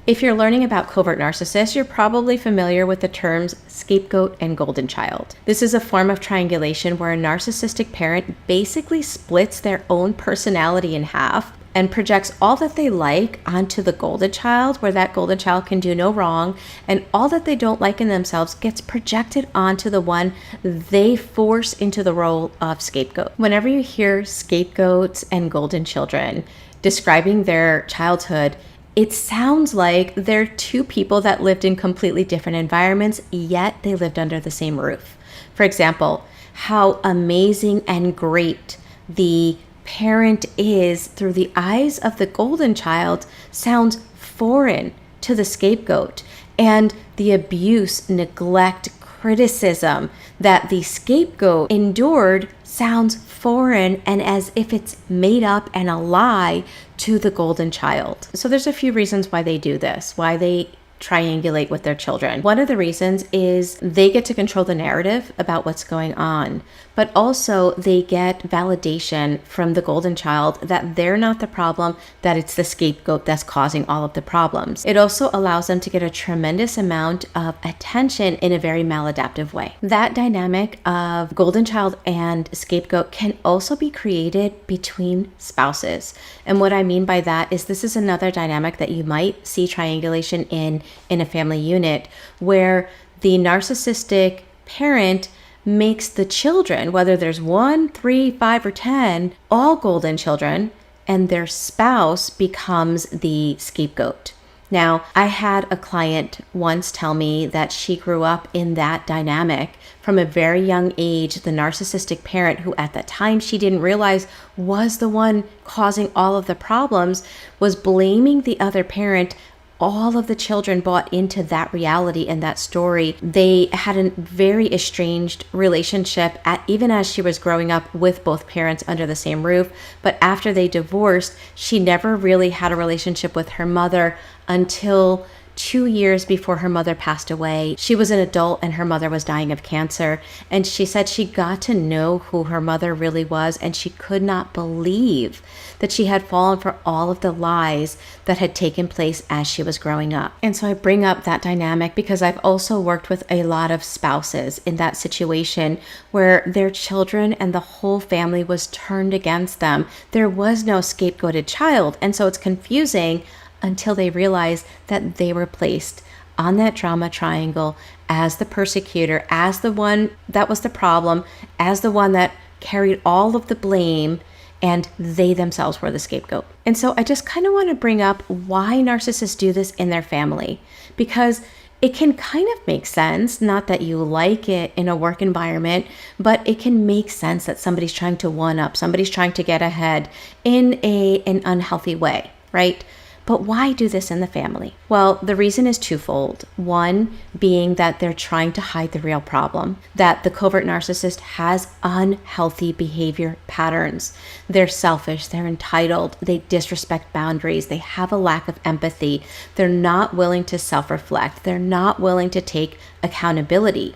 If you're learning about covert narcissists, you're probably familiar with the terms scapegoat and golden child. This is a form of triangulation where a narcissistic parent basically splits their own personality in half and projects all that they like onto the golden child, where that golden child can do no wrong, and all that they don't like in themselves gets projected onto the one they force into the role of scapegoat. Whenever you hear scapegoats and golden children describing their childhood, it sounds like they're two people that lived in completely different environments, yet they lived under the same roof. For example, how amazing and great the parent is through the eyes of the golden child sounds foreign to the scapegoat, and the abuse, neglect, criticism that the scapegoat endured sounds foreign and as if it's made up and a lie to the golden child. So there's a few reasons why they do this, why they triangulate with their children. One of the reasons is they get to control the narrative about what's going on, but also they get validation from the golden child that they're not the problem, that it's the scapegoat that's causing all of the problems. It also allows them to get a tremendous amount of attention in a very maladaptive way. That dynamic of golden child and scapegoat can also be created between spouses. And what I mean by that is this is another dynamic that you might see triangulation in a family unit, where the narcissistic parent makes the children, whether there's 1, 3, 5, or 10, all golden children, and their spouse becomes the scapegoat. Now, I had a client once tell me that she grew up in that dynamic from a very young age. The narcissistic parent, who at that time she didn't realize was the one causing all of the problems, was blaming the other parent. All of the children bought into that reality and that story. They had a very estranged relationship even as she was growing up with both parents under the same roof. But after they divorced, she never really had a relationship with her mother until 2 years before her mother passed away. She was an adult and her mother was dying of cancer. And she said she got to know who her mother really was, and she could not believe that she had fallen for all of the lies that had taken place as she was growing up. And so I bring up that dynamic because I've also worked with a lot of spouses in that situation where their children and the whole family was turned against them. There was no scapegoated child. And so it's confusing until they realize that they were placed on that trauma triangle as the persecutor, as the one that was the problem, as the one that carried all of the blame, and they themselves were the scapegoat. And so I just kind of want to bring up why narcissists do this in their family, because it can kind of make sense, not that you like it in a work environment, but it can make sense that somebody's trying to one up, somebody's trying to get ahead in an unhealthy way, right? But why do this in the family? Well, the reason is twofold. One being that they're trying to hide the real problem, that the covert narcissist has unhealthy behavior patterns. They're selfish, they're entitled, they disrespect boundaries, they have a lack of empathy, they're not willing to self-reflect, they're not willing to take accountability.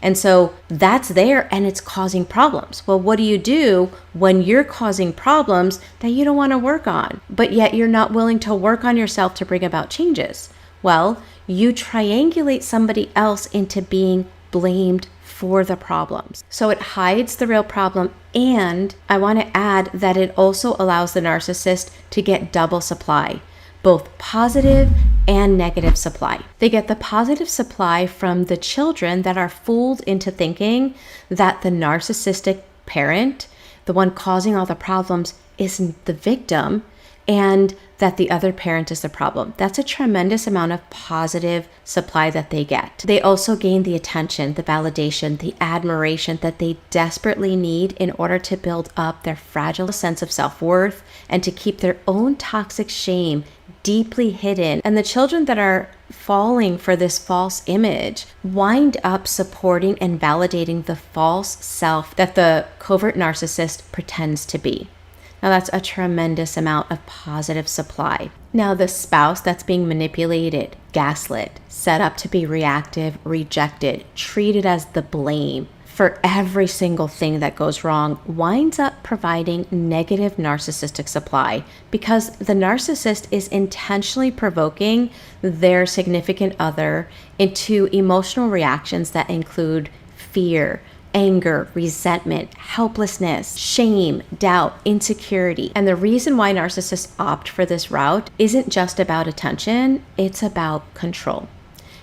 And so that's there and it's causing problems. Well, what do you do when you're causing problems that you don't want to work on, but yet you're not willing to work on yourself to bring about changes? Well, you triangulate somebody else into being blamed for the problems. So it hides the real problem. And I want to add that it also allows the narcissist to get double supply, both positive and negative supply. They get the positive supply from the children that are fooled into thinking that the narcissistic parent, the one causing all the problems, isn't the victim, and that the other parent is the problem. That's a tremendous amount of positive supply that they get. They also gain the attention, the validation, the admiration that they desperately need in order to build up their fragile sense of self-worth and to keep their own toxic shame deeply hidden. And the children that are falling for this false image wind up supporting and validating the false self that the covert narcissist pretends to be. Now that's a tremendous amount of positive supply. Now the spouse that's being manipulated, gaslit, set up to be reactive, rejected, treated as the blame, for every single thing that goes wrong winds up providing negative narcissistic supply because the narcissist is intentionally provoking their significant other into emotional reactions that include fear, anger, resentment, helplessness, shame, doubt, insecurity. And the reason why narcissists opt for this route isn't just about attention, it's about control.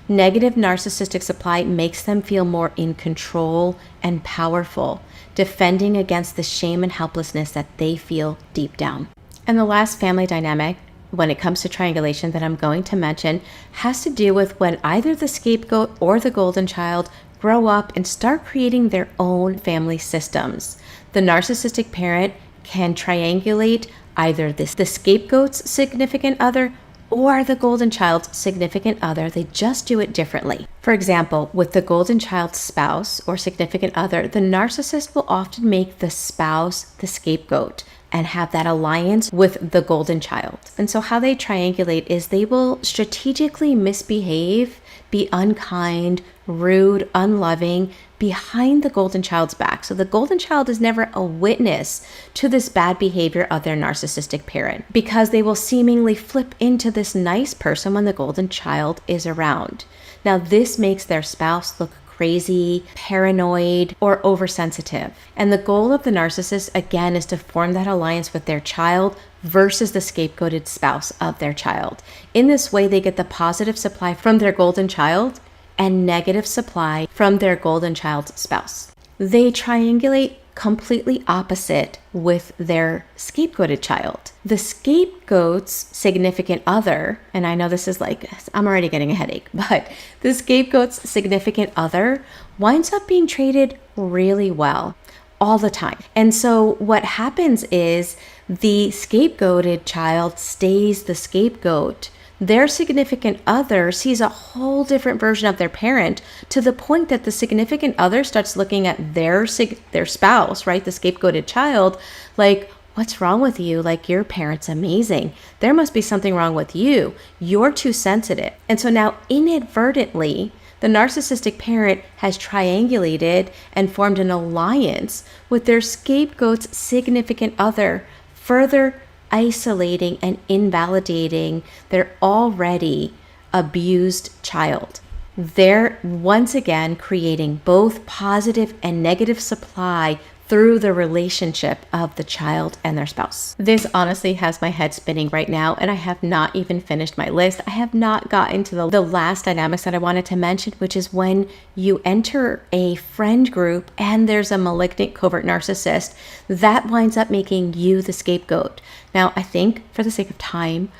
Negative narcissistic supply makes them feel more in control and powerful, defending against the shame and helplessness that they feel deep down. And the last family dynamic when it comes to triangulation that I'm going to mention has to do with when either the scapegoat or the golden child grow up and start creating their own family systems. The narcissistic parent can triangulate either the scapegoat's significant other or the golden child's significant other. They just do it differently. For example, with the golden child's spouse or significant other, the narcissist will often make the spouse the scapegoat and have that alliance with the golden child. And so how they triangulate is they will strategically misbehave, be unkind, rude, unloving behind the golden child's back. So the golden child is never a witness to this bad behavior of their narcissistic parent because they will seemingly flip into this nice person when the golden child is around. Now, this makes their spouse look crazy, paranoid, or oversensitive. And the goal of the narcissist, again, is to form that alliance with their child versus the scapegoated spouse of their child. In this way, they get the positive supply from their golden child and negative supply from their golden child's spouse. They triangulate completely opposite with their scapegoated child. The scapegoat's significant other, and I know this is like, I'm already getting a headache, but the scapegoat's significant other winds up being treated really well all the time. And so what happens is the scapegoated child stays the scapegoat. Their significant other sees a whole different version of their parent to the point that the significant other starts looking at their spouse, right? The scapegoated child, like, what's wrong with you? Like, your parent's amazing. There must be something wrong with you. You're too sensitive. And so now inadvertently, the narcissistic parent has triangulated and formed an alliance with their scapegoat's significant other, further isolating and invalidating their already abused child. They're once again creating both positive and negative supply through the relationship of the child and their spouse. This honestly has my head spinning right now, and I have not even finished my list. I have not gotten to the last dynamics that I wanted to mention, which is when you enter a friend group and there's a malignant covert narcissist that winds up making you the scapegoat. Now, I think for the sake of time,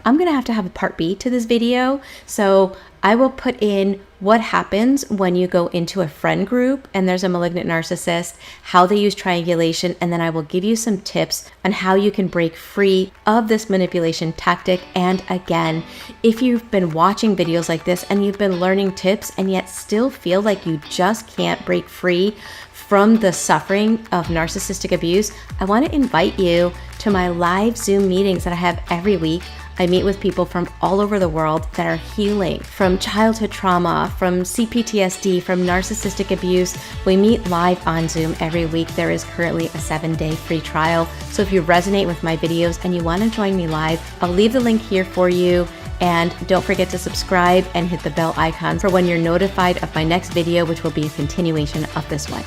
I'm gonna have a part B to this video. So I will put in what happens when you go into a friend group and there's a malignant narcissist, how they use triangulation, and then I will give you some tips on how you can break free of this manipulation tactic. And again, if you've been watching videos like this and you've been learning tips and yet still feel like you just can't break free from the suffering of narcissistic abuse, I want to invite you to my live Zoom meetings that I have every week. I meet with people from all over the world that are healing from childhood trauma, from CPTSD, from narcissistic abuse. We meet live on Zoom every week. There is currently a 7-day free trial. So if you resonate with my videos and you want to join me live, I'll leave the link here for you. And don't forget to subscribe and hit the bell icon for when you're notified of my next video, which will be a continuation of this one.